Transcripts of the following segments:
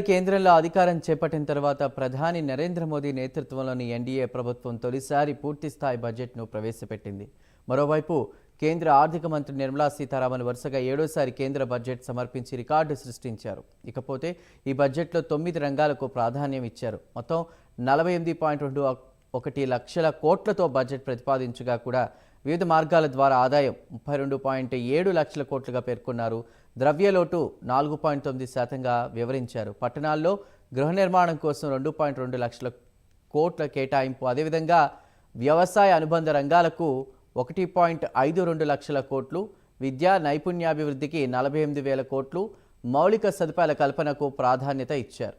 కేంద్రంలో అధికారం చేపట్టిన తర్వాత ప్రధాని నరేంద్ర మోదీ నేతృత్వంలోని ఎన్డీఏ ప్రభుత్వం తొలిసారి పూర్తిస్థాయి బడ్జెట్ను ప్రవేశపెట్టింది. మరోవైపు కేంద్ర ఆర్థిక మంత్రి నిర్మలా సీతారామన్ వరుసగా ఏడోసారి కేంద్ర బడ్జెట్ సమర్పించి రికార్డు సృష్టించారు. ఇకపోతే ఈ బడ్జెట్లో 9 రంగాలకు ప్రాధాన్యం ఇచ్చారు. మొత్తం 48.21 లక్షల కోట్లతో బడ్జెట్ ప్రతిపాదించగా కూడా వివిధ మార్గాల ద్వారా ఆదాయం 32.7 లక్షల కోట్లుగా పేర్కొన్నారు. ద్రవ్యలోటు 4.9%గా వివరించారు. పట్టణాల్లో గృహ నిర్మాణం కోసం 2.2 లక్షల కోట్ల కేటాయింపు, అదేవిధంగా వ్యవసాయ అనుబంధ రంగాలకు 1.52 లక్షల కోట్లు, విద్యా నైపుణ్యాభివృద్ధికి 48,000 కోట్లు, మౌలిక సదుపాయాల కల్పనకు ప్రాధాన్యత ఇచ్చారు.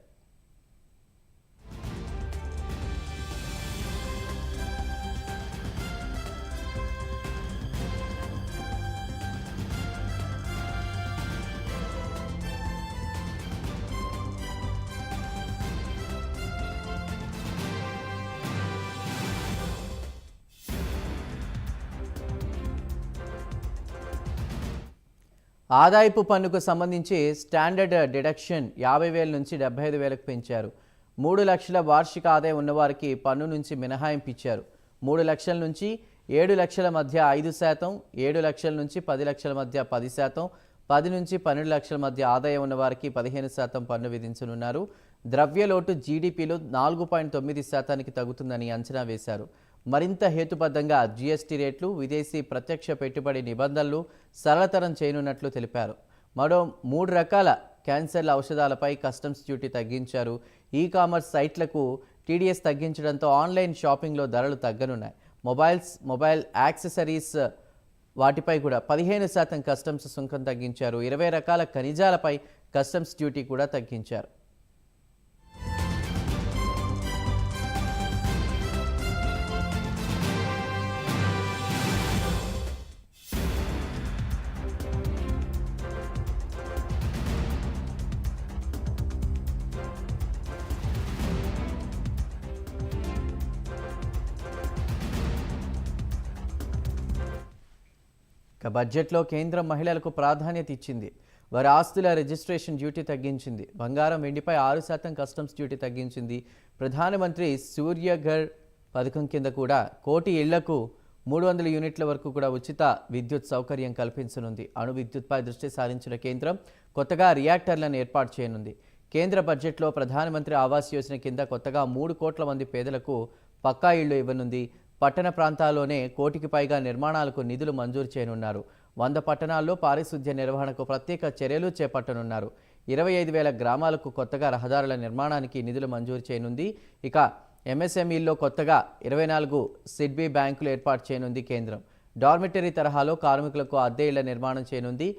ఆదాయపు పన్నుకు సంబంధించి స్టాండర్డ్ డిడక్షన్ 50,000 నుంచి 75,000కు పెంచారు. 3 లక్షల వార్షిక ఆదాయం ఉన్నవారికి పన్ను నుంచి మినహాయింపు ఇచ్చారు. 3 లక్షల నుంచి 7 లక్షల మధ్య 5%, 7 లక్షల నుంచి 10 లక్షల మధ్య 10%, 10 నుంచి 12 లక్షల మధ్య ఆదాయం ఉన్నవారికి 15% పన్ను విధించనున్నారు. ద్రవ్యలోటు జీడీపీలో 4.9%కి తగ్గుతుందని అంచనా వేశారు. మరింత హేతుబద్ధంగా జీఎస్టీ రేట్లు, విదేశీ ప్రత్యక్ష పెట్టుబడి నిబంధనలు సరళతరం చేయనున్నట్లు తెలిపారు. మరో 3 రకాల క్యాన్సర్ల ఔషధాలపై కస్టమ్స్ డ్యూటీ తగ్గించారు. ఈ కామర్స్ సైట్లకు టీడీఎస్ తగ్గించడంతో ఆన్లైన్ షాపింగ్లో ధరలు తగ్గనున్నాయి. మొబైల్ యాక్సెసరీస్ వాటిపై కూడా 15% కస్టమ్స్ సుంకం తగ్గించారు. 20 రకాల ఖనిజాలపై కస్టమ్స్ డ్యూటీ కూడా తగ్గించారు. బడ్జెట్లో కేంద్రం మహిళలకు ప్రాధాన్యత ఇచ్చింది. వారి ఆస్తుల రిజిస్ట్రేషన్ డ్యూటీ తగ్గించింది. బంగారం, వెండిపై 6% కస్టమ్స్ డ్యూటీ తగ్గించింది. ప్రధానమంత్రి సూర్యఘర్ పథకం కింద కూడా 1 కోటి ఇళ్లకు 300 యూనిట్ల వరకు కూడా ఉచిత విద్యుత్ సౌకర్యం కల్పించనుంది. అణు విద్యుత్పై దృష్టి సారించిన కేంద్రం కొత్తగా రియాక్టర్లను ఏర్పాటు చేయనుంది. కేంద్ర బడ్జెట్లో ప్రధానమంత్రి ఆవాస్ యోజన కింద కొత్తగా 3 కోట్ల మంది పేదలకు పక్కా ఇళ్లు ఇవ్వనుంది. పట్టణ ప్రాంతాల్లోనే 1 కోటికి పైగా నిర్మాణాలకు నిధులు మంజూరు చేయనున్నారు. 100 పట్టణాల్లో పారిశుద్ధ్య నిర్వహణకు ప్రత్యేక చర్యలు చేపట్టనున్నారు. 25,000 గ్రామాలకు కొత్తగా రహదారుల నిర్మాణానికి నిధులు మంజూరు చేయనుంది. ఇక ఎంఎస్ఎంఈల్లో కొత్తగా 24 సిడ్బీ బ్యాంకులు ఏర్పాటు చేయనుంది కేంద్రం. డార్మిటరీ తరహాలో కార్మికులకు అద్దె ఇళ్ల నిర్మాణం చేయనుంది.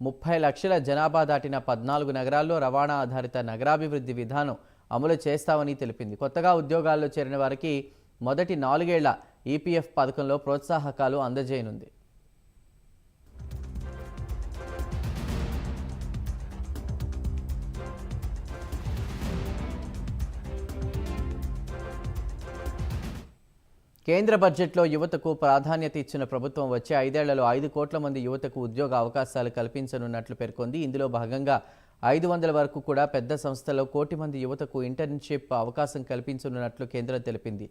30 లక్షల జనాభా దాటిన 14 నగరాల్లో రవాణా ఆధారిత నగరాభివృద్ధి విధానం అమలు చేస్తామని తెలిపింది. కొత్తగా ఉద్యోగాల్లో చేరిన వారికి మొదటి 4 ఏళ్ల ఈపీఎఫ్ పథకంలో ప్రోత్సాహకాలు అందజేయనుంది. కేంద్ర బడ్జెట్లో యువతకు ప్రాధాన్యత ఇచ్చిన ప్రభుత్వం వచ్చే 5 ఏళ్లలో 5 కోట్ల మంది యువతకు ఉద్యోగ అవకాశాలు కల్పించనున్నట్లు పేర్కొంది. ఇందులో భాగంగా 500 వరకు కూడా పెద్ద సంస్థల్లో 1 కోటి మంది యువతకు ఇంటర్న్షిప్ అవకాశం కల్పించనున్నట్లు కేంద్రం తెలిపింది.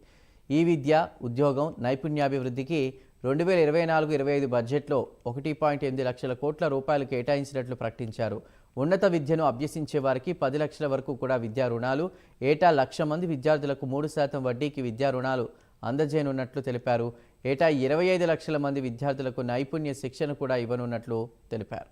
ఈ విద్య, ఉద్యోగం, నైపుణ్యాభివృద్ధికి 2024-25 బడ్జెట్లో 1.8 లక్షల కోట్ల రూపాయలు కేటాయించినట్లు ప్రకటించారు. ఉన్నత విద్యను అభ్యసించే వారికి 10 లక్షల వరకు కూడా విద్యా రుణాలు, ఏటా 1,00,000 మంది విద్యార్థులకు 3% వడ్డీకి విద్యా రుణాలు అందజేయనున్నట్లు తెలిపారు. ఏటా 25 లక్షల మంది విద్యార్థులకు నైపుణ్య శిక్షణ కూడా ఇవ్వనున్నట్లు తెలిపారు.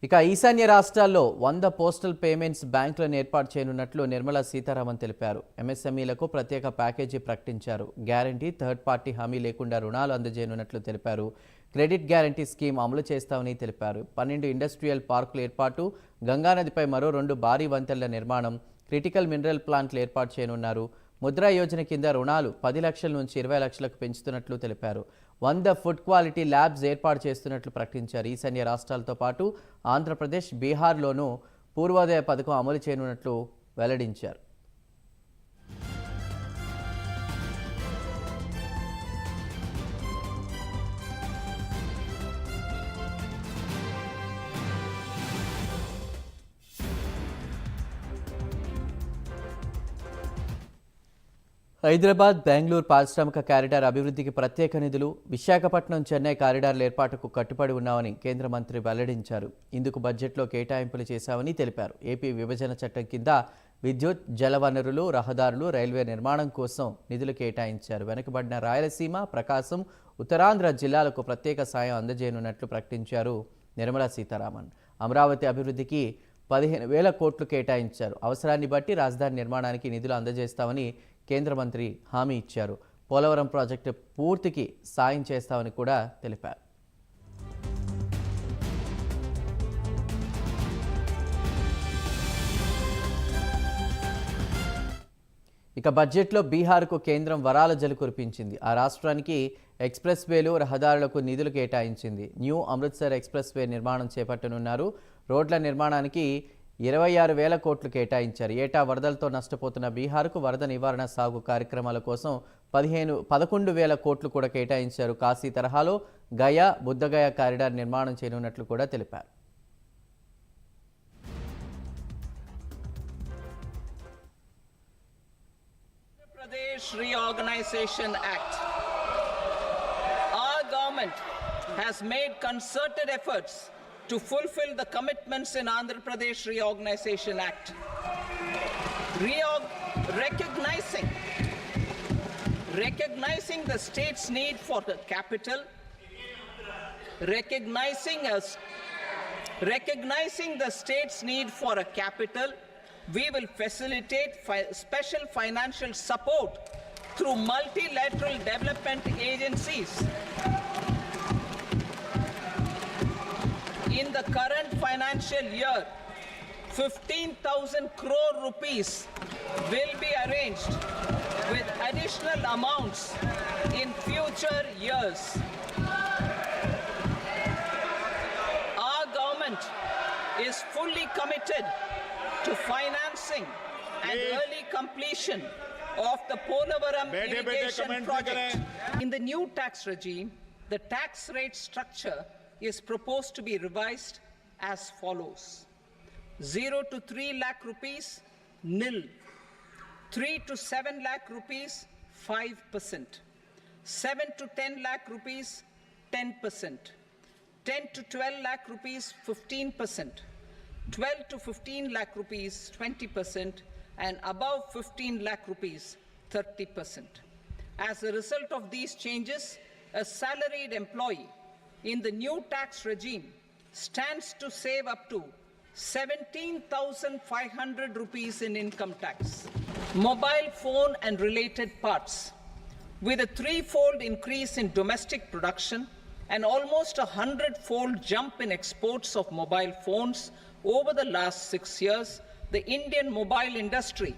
ఇక ఈశాన్య రాష్ట్రాల్లో 100 పోస్టల్ పేమెంట్స్ బ్యాంకులను ఏర్పాటు చేయనున్నట్లు నిర్మలా సీతారామన్ తెలిపారు. ఎంఎస్ఎంఈలకు ప్రత్యేక ప్యాకేజీ ప్రకటించారు. గ్యారంటీ, థర్డ్ పార్టీ హామీ లేకుండా రుణాలు అందజేయనున్నట్లు తెలిపారు. క్రెడిట్ గ్యారంటీ స్కీమ్ అమలు చేస్తామని తెలిపారు. 12 ఇండస్ట్రియల్ పార్కుల ఏర్పాటు, గంగానదిపై మరో 2 భారీ వంతెనల నిర్మాణం, క్రిటికల్ మినరల్ ప్లాంట్లు ఏర్పాటు చేయనున్నారు. ముద్రా యోజన కింద రుణాలు 10 లక్షల నుంచి 20 లక్షలకు పెంచుతున్నట్లు తెలిపారు. 100 ఫుడ్ క్వాలిటీ ల్యాబ్స్ ఏర్పాటు చేస్తున్నట్లు ప్రకటించారు. ఈశాన్య రాష్ట్రాలతో పాటు ఆంధ్రప్రదేశ్, బీహార్లోనూ పూర్వోదయ పథకం అమలు చేయనున్నట్లు వెల్లడించారు. హైదరాబాద్, బెంగళూరు పారిశ్రామిక కారిడార్ అభివృద్ధికి ప్రత్యేక నిధులు, విశాఖపట్నం, చెన్నై కారిడార్ల ఏర్పాటుకు కట్టుబడి ఉన్నామని కేంద్ర మంత్రి వెల్లడించారు. ఇందుకు బడ్జెట్లో కేటాయింపులు చేశామని తెలిపారు. ఏపీ విభజన చట్టం కింద విద్యుత్, జలవనరులు, రహదారులు, రైల్వే నిర్మాణం కోసం నిధులు కేటాయించారు. వెనుకబడిన రాయలసీమ, ప్రకాశం, ఉత్తరాంధ్ర జిల్లాలకు ప్రత్యేక సాయం అందజేయనున్నట్లు ప్రకటించారు నిర్మలా సీతారామన్. అమరావతి అభివృద్ధికి 15,000 కోట్లు కేటాయించారు. అవసరాన్ని బట్టి రాజధాని నిర్మాణానికి నిధులు అందజేస్తామని కేంద్ర మంత్రి హామీ ఇచ్చారు. పోలవరం ప్రాజెక్టు పూర్తికి సాయం చేస్తామని కూడా తెలిపారు. ఇక బడ్జెట్లో బీహార్కు కేంద్రం వరాల జలు కురిపించింది. ఆ రాష్ట్రానికి ఎక్స్ప్రెస్ వేలు, రహదారులకు నిధులు కేటాయించింది. న్యూ అమృత్సర్ ఎక్స్ప్రెస్ వే నిర్మాణం చేపట్టనున్నారు. రోడ్ల నిర్మాణానికి 26,000 కోట్లు కేటాయించారు. ఏటా వరదలతో నష్టపోతున్న బీహార్కు వరద నివారణ, సాగు కార్యక్రమాల కోసం 11,000 కోట్లు కూడా కేటాయించారు. కాశీ తరహాలో గయా, బుద్ధగయ కారిడార్ నిర్మాణం చేయనున్నట్లు కూడా తెలిపారు. Pradesh Reorganization Act. Our government has made concerted efforts to fulfill the commitments in Andhra Pradesh Reorganization Act. Recognizing the state's need for the capital, recognizing the state's need for a capital, we will facilitate special financial support through multilateral development agencies. In the current financial year, 15,000 crore rupees will be arranged with additional amounts in future years. Our government is fully committed to financing and early completion of the Polavaram irrigation project. In the new tax regime, the tax rate structure is proposed to be revised as follows: 0 to 3 lakh rupees, nil; 3 to 7 lakh rupees, 5%; 7 to 10 lakh rupees, 10%; 10 to 12 lakh rupees, 15%; 12 to 15 lakh rupees, 20%; and above 15 lakh rupees, 30%. As a result of these changes, a salaried employee in the new tax regime stands to save up to 17,500 rupees in income tax. Mobile phone and related parts. With a 3-fold increase in domestic production and almost a 100-fold jump in exports of mobile phones over the last 6 years, the Indian mobile industry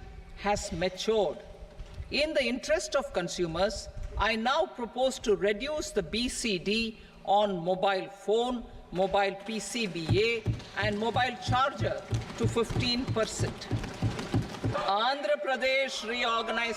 has matured. In the interest of consumers, I now propose to reduce the BCD on mobile phone, mobile PCBA, and mobile charger to 15%. Andhra Pradesh Reorganization